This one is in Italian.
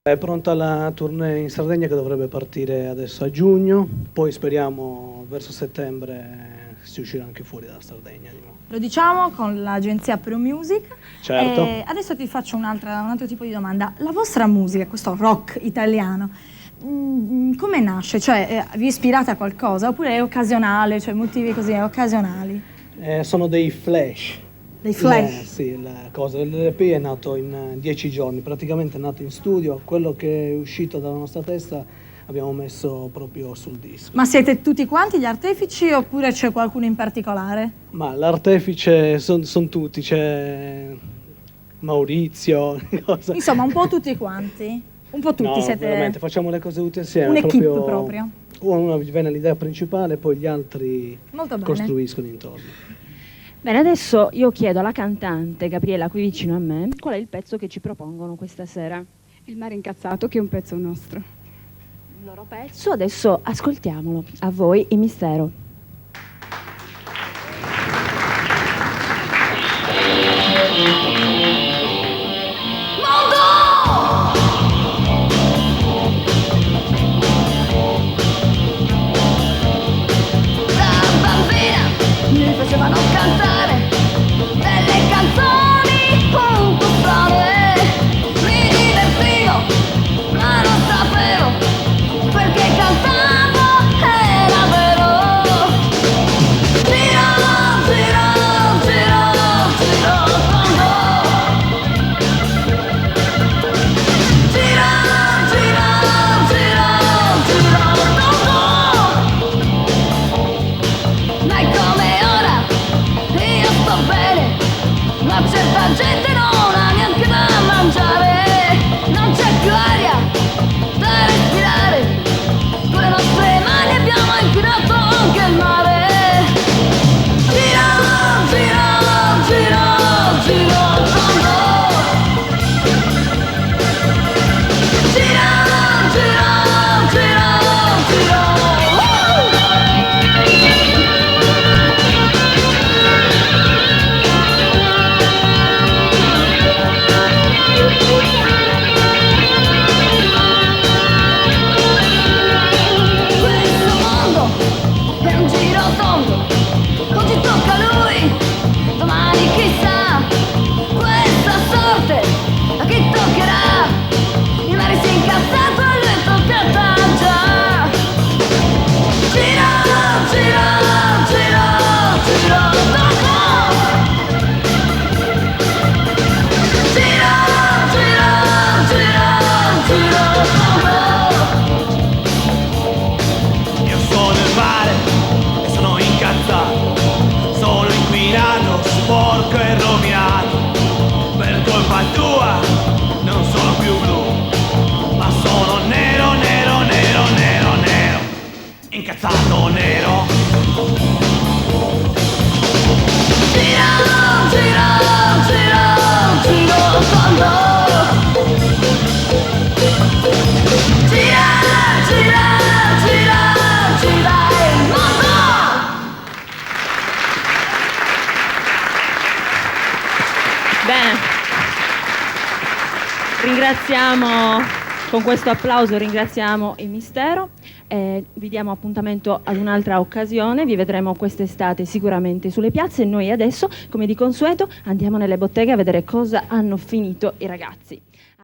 È pronta la tournée in Sardegna che dovrebbe partire adesso a giugno, poi speriamo verso settembre si uscirà anche fuori dalla Sardegna. Lo diciamo con l'agenzia Pro Music. Certo. E adesso ti faccio un altro tipo di domanda. La vostra musica, questo rock italiano, come nasce? Cioè, vi ispirate a qualcosa oppure è occasionale, cioè motivi così occasionali? Sono dei flash. Dei flash? Sì, l'EP è nato in 10 giorni, praticamente è nato in studio, quello che è uscito dalla nostra testa abbiamo messo proprio sul disco. Ma siete tutti quanti gli artefici oppure c'è qualcuno in particolare? Ma l'artefice sono tutti, c'è Maurizio, cosa. Insomma, un po' tutti quanti. Un po' tutti No, siete... veramente, facciamo le cose tutte insieme. Un'equipe proprio. Uno viene l'idea principale, poi gli altri Molto bene. costruiscono intorno. Bene, adesso io chiedo alla cantante Gabriella qui vicino a me qual è il pezzo che ci propongono questa sera. Il mare incazzato, che è un pezzo nostro. Il loro pezzo, adesso ascoltiamolo. A voi il mistero. Mi facevano cantare delle canzoni un po' strane. Mi divertivo, ma non sapevo quel che cantavo era vero. Giro, giro, giro, giro tondo. Giro, giro, giro, giro tondo. Ma è come ora, io sto bene, ma certa gente non ha neanche da mangiare. Non c'è più aria da respirare, con le nostre mani abbiamo inquinato anche il mare. Giro, giro, giro, giro tondo. Giro, giro, giro, giro. Questo mondo è un giro tondo, oggi tocca a lui, domani chissà, questa sorte a chi toccherà, il mare si è incazzato e lui è toccata già. Giro, giro, giro, giro tondo. Giro, giro, giro, giro tondo. Io sono il mare e sono incazzato, sono inquinato, sporco e rovinato. Per colpa tua non sono più blu, ma sono nero, nero, nero, nero, nero. Incazzato nero. Giro, giro, giro, giro tondo. Gira, gira, gira, gira il mondo. Bene, ringraziamo, con questo applauso ringraziamo il mistero. Vi diamo appuntamento ad un'altra occasione, vi vedremo quest'estate sicuramente sulle piazze e noi adesso, come di consueto, andiamo nelle botteghe a vedere cosa hanno finito i ragazzi.